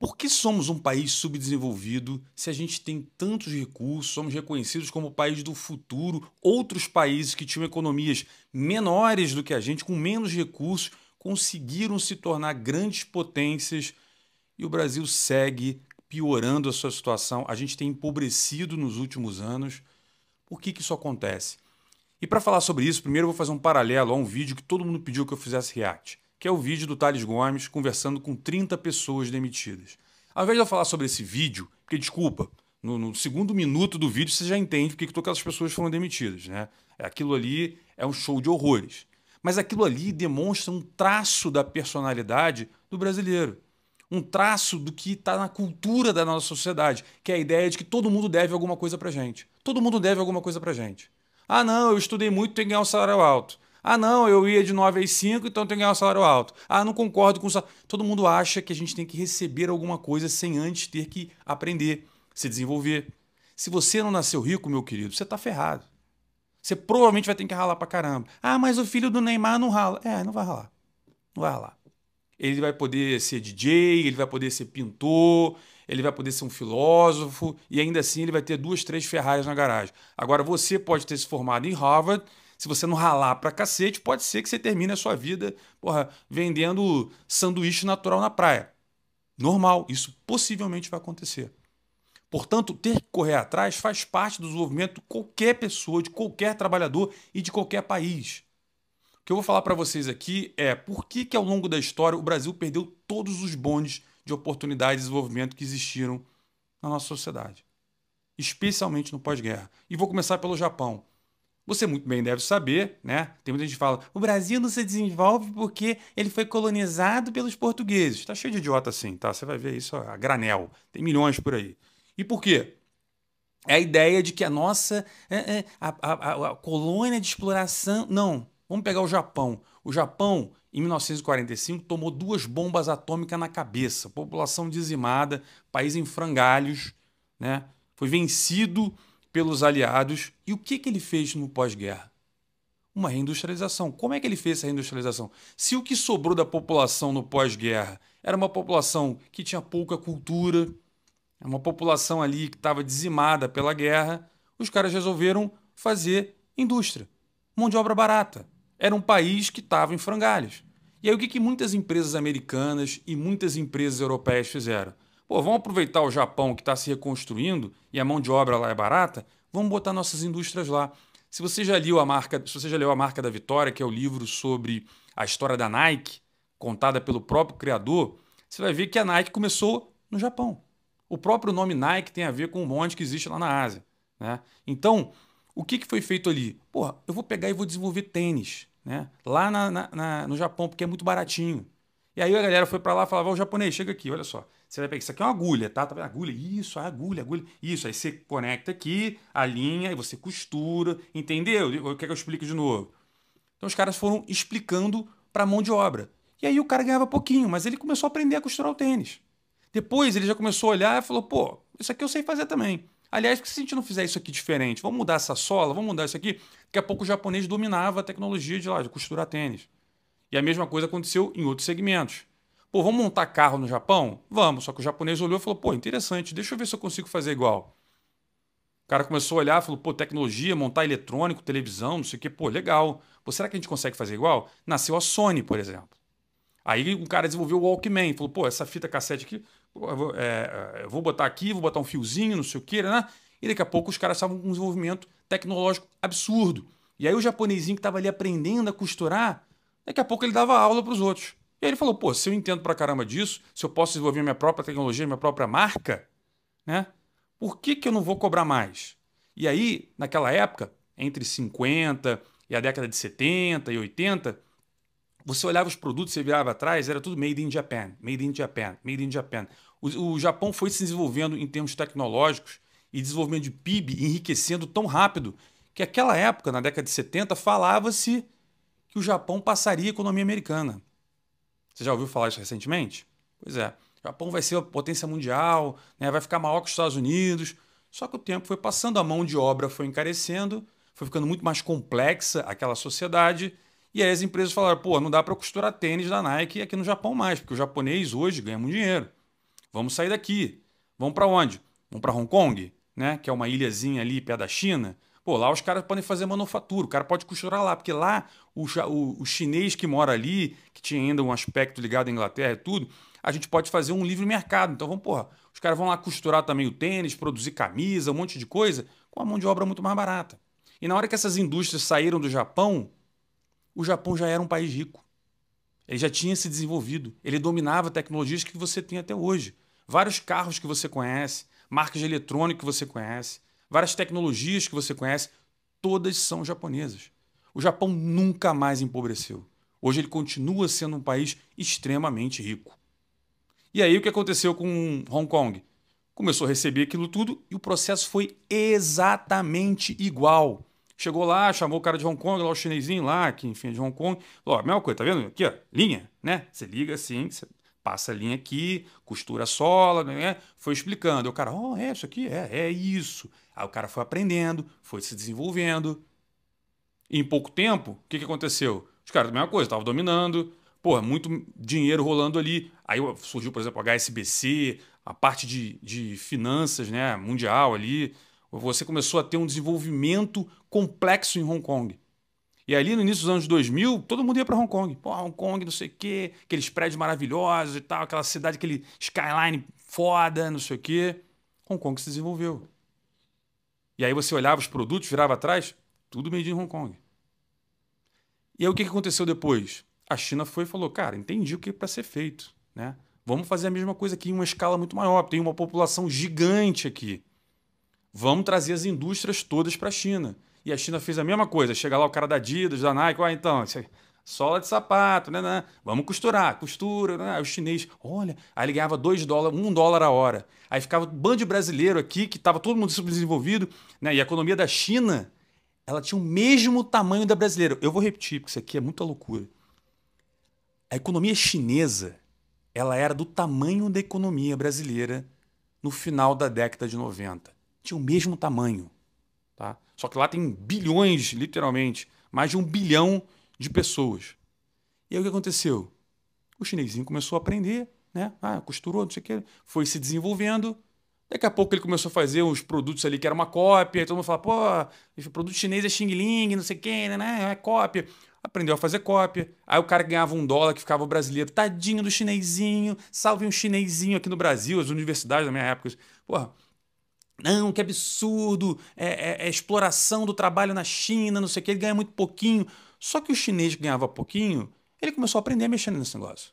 Por que somos um país subdesenvolvido se a gente tem tantos recursos, somos reconhecidos como o país do futuro, outros países que tinham economias menores do que a gente, com menos recursos, conseguiram se tornar grandes potências e o Brasil segue piorando a sua situação. A gente tem empobrecido nos últimos anos. Por que isso acontece? E para falar sobre isso, primeiro eu vou fazer um paralelo a um vídeo que todo mundo pediu que eu fizesse react, que é o vídeo do Thales Gomes conversando com 30 pessoas demitidas. Ao invés de eu falar sobre esse vídeo, porque desculpa, no segundo minuto do vídeo você já entende porque que todas aquelas pessoas foram demitidas, né? Aquilo ali é um show de horrores. Mas aquilo ali demonstra um traço da personalidade do brasileiro. Um traço do que está na cultura da nossa sociedade, que é a ideia de que todo mundo deve alguma coisa pra gente. Todo mundo deve alguma coisa pra gente. Ah, não, eu estudei muito, tenho que ganhar um salário alto. Ah, não, eu ia de 9 às 5, então tenho que ganhar um salário alto. Ah, não concordo com o salário. Todo mundo acha que a gente tem que receber alguma coisa sem antes ter que aprender, se desenvolver. Se você não nasceu rico, meu querido, você está ferrado. Você provavelmente vai ter que ralar pra caramba. Ah, mas o filho do Neymar não rala. É, não vai ralar. Não vai ralar. Ele vai poder ser DJ, ele vai poder ser pintor, ele vai poder ser um filósofo e ainda assim ele vai ter 2, 3 Ferraris na garagem. Agora você pode ter se formado em Harvard, se você não ralar pra cacete, pode ser que você termine a sua vida, porra, vendendo sanduíche natural na praia. Normal, isso possivelmente vai acontecer. Portanto, ter que correr atrás faz parte do desenvolvimento de qualquer pessoa, de qualquer trabalhador e de qualquer país. O que eu vou falar para vocês aqui é por que ao longo da história o Brasil perdeu todos os bondes de oportunidade de desenvolvimento que existiram na nossa sociedade, especialmente no pós-guerra. E vou começar pelo Japão. Você muito bem deve saber, né? Tem muita gente que fala: o Brasil não se desenvolve porque ele foi colonizado pelos portugueses. Tá cheio de idiota assim, tá? Você vai ver isso a granel. Tem milhões por aí. E por quê? É a ideia de que a nossa a colônia de exploração. Não. Vamos pegar o Japão. O Japão, em 1945, tomou 2 bombas atômicas na cabeça. População dizimada, país em frangalhos, né? Foi vencido pelos aliados. E o que ele fez no pós-guerra? Uma reindustrialização. Como é que ele fez essa reindustrialização? Se o que sobrou da população no pós-guerra era uma população que tinha pouca cultura, uma população ali que estava dizimada pela guerra, os caras resolveram fazer indústria, mão de obra barata. Era um país que estava em frangalhos. E aí o que muitas empresas americanas e muitas empresas europeias fizeram? Pô, vamos aproveitar o Japão que está se reconstruindo e a mão de obra lá é barata, vamos botar nossas indústrias lá. Se você já leu a Marca da Vitória, que é o livro sobre a história da Nike, contada pelo próprio criador, você vai ver que a Nike começou no Japão. O próprio nome Nike tem a ver com um monte que existe lá na Ásia, né? Então, o que foi feito ali? Porra, eu vou pegar e vou desenvolver tênis, né? Lá no Japão, porque é muito baratinho. E aí a galera foi para lá e falava: "Ô, japonês, chega aqui, olha só. Você vai pegar isso aqui é uma agulha, tá? Tá vendo? Agulha, isso, agulha, agulha. Isso, aí você conecta aqui, a linha, e você costura, entendeu? Quer que eu explique de novo?" Então os caras foram explicando para a mão de obra. E aí o cara ganhava pouquinho, mas ele começou a aprender a costurar o tênis. Depois ele já começou a olhar e falou: pô, isso aqui eu sei fazer também. Aliás, por que se a gente não fizer isso aqui diferente? Vamos mudar essa sola, vamos mudar isso aqui. Daqui a pouco o japonês dominava a tecnologia de costurar tênis. E a mesma coisa aconteceu em outros segmentos. Pô, vamos montar carro no Japão? Vamos. Só que o japonês olhou e falou: pô, interessante, deixa eu ver se eu consigo fazer igual. O cara começou a olhar e falou: pô, tecnologia, montar eletrônico, televisão, não sei o quê, pô, legal. Pô, será que a gente consegue fazer igual? Nasceu a Sony, por exemplo. Aí um cara desenvolveu o Walkman, falou: pô, essa fita cassete aqui, eu vou botar aqui, vou botar um fiozinho, não sei o quê, né? E daqui a pouco os caras estavam com um desenvolvimento tecnológico absurdo. E aí o japonesinho que estava ali aprendendo a costurar, daqui a pouco ele dava aula para os outros. E aí ele falou: pô, se eu entendo pra caramba disso, se eu posso desenvolver minha própria tecnologia, minha própria marca, né? Por que eu não vou cobrar mais? E aí, naquela época, entre 50 e a década de 70 e 80, você olhava os produtos, você virava atrás, era tudo made in Japan, made in Japan, made in Japan. O Japão foi se desenvolvendo em termos tecnológicos e desenvolvimento de PIB enriquecendo tão rápido que aquela época, na década de 70, falava-se que o Japão passaria a economia americana. Você já ouviu falar isso recentemente? Pois é. O Japão vai ser a potência mundial, né, vai ficar maior que os Estados Unidos. Só que o tempo foi passando, a mão de obra foi encarecendo, foi ficando muito mais complexa aquela sociedade. E aí as empresas falaram: pô, não dá para costurar tênis da Nike aqui no Japão mais, porque o japonês hoje ganha muito dinheiro. Vamos sair daqui. Vamos para onde? Vamos para Hong Kong, né? Que é uma ilhazinha ali perto da China. Pô, lá os caras podem fazer manufatura, o cara pode costurar lá, porque lá o chinês que mora ali, que tinha ainda um aspecto ligado à Inglaterra e tudo, a gente pode fazer um livre mercado. Então vamos, porra, os caras vão lá costurar também o tênis, produzir camisa, um monte de coisa, com a mão de obra muito mais barata. E na hora que essas indústrias saíram do Japão, o Japão já era um país rico. Ele já tinha se desenvolvido. Ele dominava tecnologias que você tem até hoje. Vários carros que você conhece, marcas de eletrônico que você conhece, várias tecnologias que você conhece, todas são japonesas. O Japão nunca mais empobreceu. Hoje ele continua sendo um país extremamente rico. E aí o que aconteceu com Hong Kong? Começou a receber aquilo tudo e o processo foi exatamente igual. Chegou lá, chamou o cara de Hong Kong, lá o chinesinho lá, que enfim é de Hong Kong. Falou, ó, mesma coisa, tá vendo? Aqui, ó, linha, né? Você liga assim, você passa a linha aqui, costura a sola, né? Foi explicando. Aí o cara, oh, é isso aqui, é isso. Aí o cara foi aprendendo, foi se desenvolvendo. E em pouco tempo, o que aconteceu? Os caras, a mesma coisa, estavam dominando, porra, muito dinheiro rolando ali. Aí surgiu, por exemplo, a HSBC, a parte de finanças, né, mundial ali. Você começou a ter um desenvolvimento complexo em Hong Kong. E ali no início dos anos 2000, todo mundo ia para Hong Kong. Pô, Hong Kong, não sei o quê, aqueles prédios maravilhosos e tal, aquela cidade, aquele skyline foda, não sei o quê. Hong Kong se desenvolveu. E aí você olhava os produtos, virava atrás, tudo made in Hong Kong. E aí o que aconteceu depois? A China foi e falou, cara, entendi o que é para ser feito, né? Vamos fazer a mesma coisa aqui em uma escala muito maior. Tem uma população gigante aqui. Vamos trazer as indústrias todas para a China. E a China fez a mesma coisa. Chega lá o cara da Adidas, da Nike, ah, então, isso aí, sola de sapato, né? Vamos costurar, costura, né? Aí o chinês, olha, aí ele ganhava $2, $1 a hora. Aí ficava um bando de brasileiro aqui, que estava todo mundo subdesenvolvido, né? E a economia da China, ela tinha o mesmo tamanho da brasileira. Eu vou repetir, porque isso aqui é muita loucura. A economia chinesa, ela era do tamanho da economia brasileira no final da década de 90. Tinha o mesmo tamanho. Tá? Só que lá tem bilhões, literalmente, mais de 1 bilhão de pessoas. E aí o que aconteceu? O chinesinho começou a aprender, né? Ah, costurou, não sei o que, foi se desenvolvendo. Daqui a pouco ele começou a fazer uns produtos ali que era uma cópia, e todo mundo fala, pô, esse produto chinês é Xing Ling, não sei o que, né? É cópia. Aprendeu a fazer cópia. Aí o cara ganhava $1 que ficava o brasileiro. Tadinho do chinesinho, salve um chinesinho aqui no Brasil, as universidades da minha época. Porra, não, que absurdo, é exploração do trabalho na China, não sei o que, ele ganha muito pouquinho. Só que o chinês que ganhava pouquinho, ele começou a aprender a mexer nesse negócio.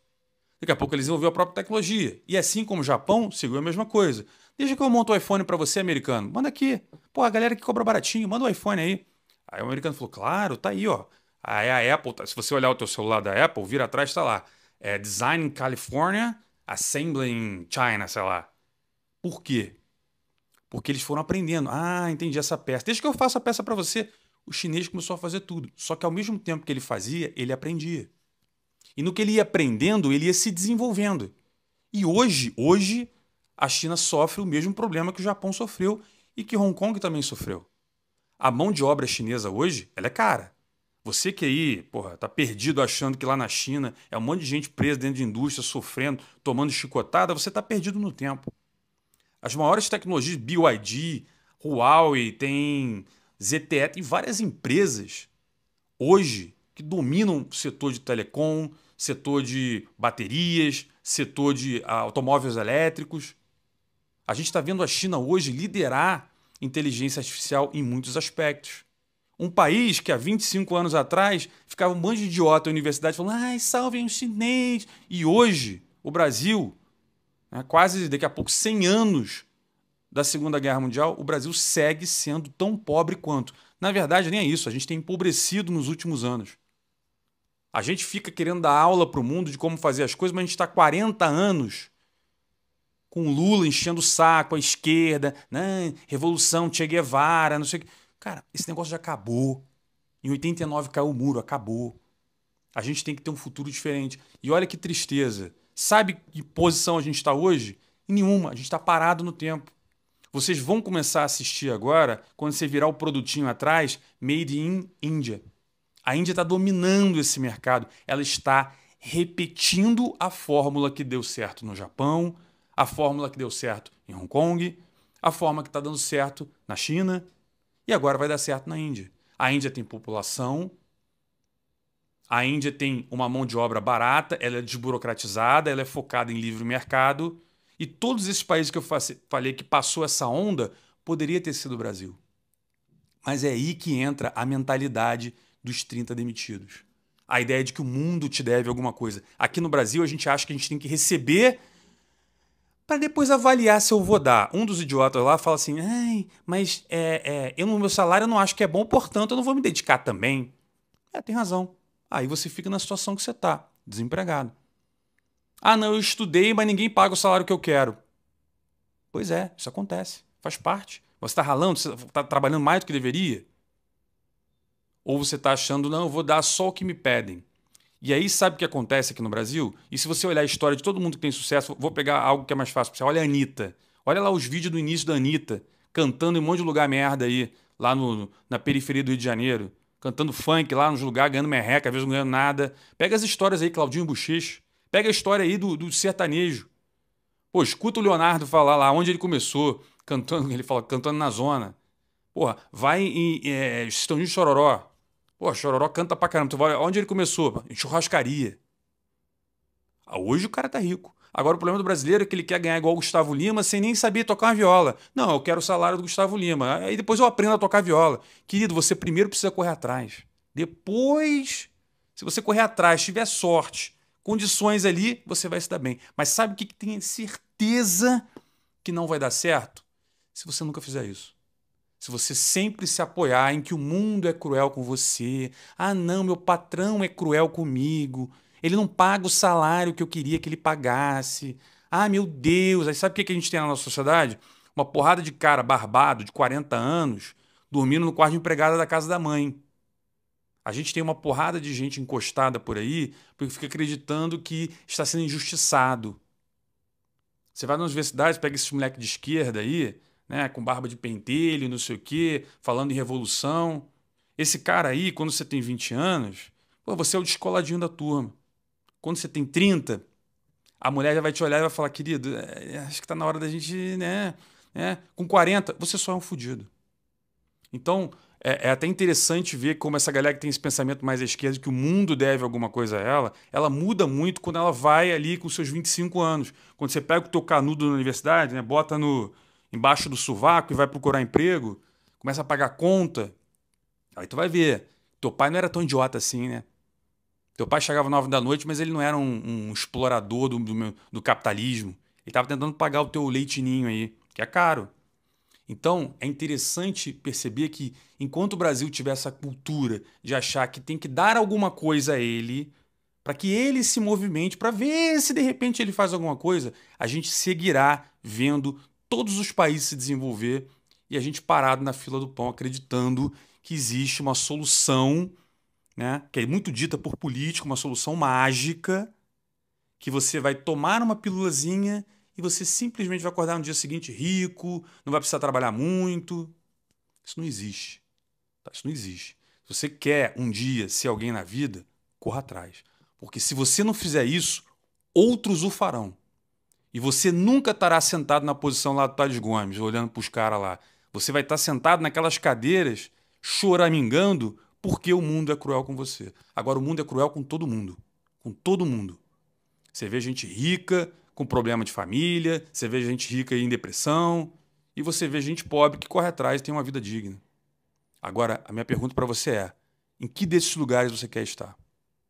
Daqui a pouco ele desenvolveu a própria tecnologia. E assim como o Japão, seguiu a mesma coisa. Desde que eu monto o iPhone para você, americano, manda aqui. Pô, a galera que cobra baratinho, manda o iPhone aí. Aí o americano falou, claro, tá aí, ó. Aí a Apple, se você olhar o teu celular da Apple, vira atrás, tá lá. É Design in California, Assembly in China, sei lá. Por quê? Porque eles foram aprendendo. Ah, entendi essa peça. Desde que eu faço a peça para você, o chinês começou a fazer tudo. Só que ao mesmo tempo que ele fazia, ele aprendia. E no que ele ia aprendendo, ele ia se desenvolvendo. E hoje, a China sofre o mesmo problema que o Japão sofreu e que Hong Kong também sofreu. A mão de obra chinesa hoje, ela é cara. Você que aí, porra, tá perdido achando que lá na China é um monte de gente presa dentro de indústria, sofrendo, tomando chicotada, você tá perdido no tempo. As maiores tecnologias, BYD, Huawei, tem ZTE, tem várias empresas hoje que dominam o setor de telecom, setor de baterias, setor de automóveis elétricos. A gente está vendo a China hoje liderar inteligência artificial em muitos aspectos. Um país que há 25 anos atrás ficava um monte de idiota na universidade falando ai, salvem o chinês. E hoje, o Brasil, né, quase daqui a pouco 100 anos da Segunda Guerra Mundial, o Brasil segue sendo tão pobre quanto. Na verdade, nem é isso. A gente tem empobrecido nos últimos anos. A gente fica querendo dar aula para o mundo de como fazer as coisas, mas a gente está 40 anos com Lula enchendo o saco, a esquerda, né? Revolução, Che Guevara, não sei o que. Cara, esse negócio já acabou. Em 89 caiu o muro, acabou. A gente tem que ter um futuro diferente. E olha que tristeza. Sabe que posição a gente está hoje? Em nenhuma. A gente está parado no tempo. Vocês vão começar a assistir agora, quando você virar o produtinho atrás, Made in India. A Índia está dominando esse mercado. Ela está repetindo a fórmula que deu certo no Japão, A fórmula que deu certo em Hong Kong, a fórmula que está dando certo na China e agora vai dar certo na Índia. A Índia tem população, a Índia tem uma mão de obra barata, ela é desburocratizada, ela é focada em livre mercado e todos esses países que eu falei que passou essa onda poderia ter sido o Brasil. Mas é aí que entra a mentalidade dos 30 demitidos. A ideia de que o mundo te deve alguma coisa. Aqui no Brasil, a gente acha que a gente tem que receber para depois avaliar se eu vou dar. Um dos idiotas lá fala assim, mas eu no meu salário eu não acho que é bom, portanto eu não vou me dedicar também. Tem razão. Aí você fica na situação que você está, desempregado. Ah, não, eu estudei, mas ninguém paga o salário que eu quero. Pois é, isso acontece, faz parte. Você está ralando, você está trabalhando mais do que deveria? Ou você está achando, não, eu vou dar só o que me pedem. E aí sabe o que acontece aqui no Brasil? E se você olhar a história de todo mundo que tem sucesso, vou pegar algo que é mais fácil para você. Olha a Anitta. Olha lá os vídeos do início da Anitta, cantando em um monte de lugar merda aí, lá na periferia do Rio de Janeiro. Cantando funk lá nos lugares, ganhando merreca, às vezes não ganhando nada. Pega as histórias aí, Claudinho Buchecha. Pega a história aí do sertanejo. Pô, escuta o Leonardo falar lá onde ele começou, cantando, ele fala, cantando na zona. Porra, vai em Estãozinho de Chororó. Pô, Chororó canta pra caramba. Tu vai, onde ele começou? Em churrascaria. Hoje o cara tá rico. Agora o problema do brasileiro é que ele quer ganhar igual o Gustavo Lima sem nem saber tocar uma viola. Não, eu quero o salário do Gustavo Lima. Aí depois eu aprendo a tocar viola. Querido, você primeiro precisa correr atrás. Depois, se você correr atrás, tiver sorte, condições ali, você vai se dar bem. Mas sabe o que tem certeza que não vai dar certo? Se você nunca fizer isso. Se você sempre se apoiar em que o mundo é cruel com você. Ah, não, meu patrão é cruel comigo. Ele não paga o salário que eu queria que ele pagasse. Ah, meu Deus. Aí sabe o que a gente tem na nossa sociedade? Uma porrada de cara barbado, de 40 anos, dormindo no quarto de empregada da casa da mãe. A gente tem uma porrada de gente encostada por aí porque fica acreditando que está sendo injustiçado. Você vai na universidade, pega esses moleques de esquerda aí, né, com barba de pentelho, não sei o quê, falando em revolução. Esse cara aí, quando você tem 20 anos, pô, você é o descoladinho da turma. Quando você tem 30, a mulher já vai te olhar e vai falar, querido, acho que está na hora da gente, né? Com 40, você só é um fudido. Então, é até interessante ver como essa galera que tem esse pensamento mais à esquerda, que o mundo deve alguma coisa a ela muda muito quando ela vai ali com seus 25 anos. Quando você pega o teu canudo na universidade, né, bota embaixo do sovaco e vai procurar emprego, começa a pagar conta, aí tu vai ver. Teu pai não era tão idiota assim, né? Teu pai chegava 9 da noite, mas ele não era um explorador do capitalismo. Ele estava tentando pagar o teu leitinho aí, que é caro. Então, é interessante perceber que, enquanto o Brasil tiver essa cultura de achar que tem que dar alguma coisa a ele, para que ele se movimente, para ver se de repente ele faz alguma coisa, a gente seguirá vendo todos os países se desenvolver e a gente parado na fila do pão, acreditando que existe uma solução, né, que é muito dita por político, uma solução mágica, que você vai tomar uma pílulazinha e você simplesmente vai acordar no dia seguinte rico, não vai precisar trabalhar muito. Isso não existe. Tá? Isso não existe. Se você quer um dia ser alguém na vida, corra atrás. Porque se você não fizer isso, outros o farão. E você nunca estará sentado na posição lá do Tales Gomes, olhando para os caras lá. Você vai estar sentado naquelas cadeiras, choramingando, porque o mundo é cruel com você. Agora, o mundo é cruel com todo mundo. Com todo mundo. Você vê gente rica com problema de família, você vê gente rica em depressão, e você vê gente pobre que corre atrás e tem uma vida digna. Agora, a minha pergunta para você é: em que desses lugares você quer estar?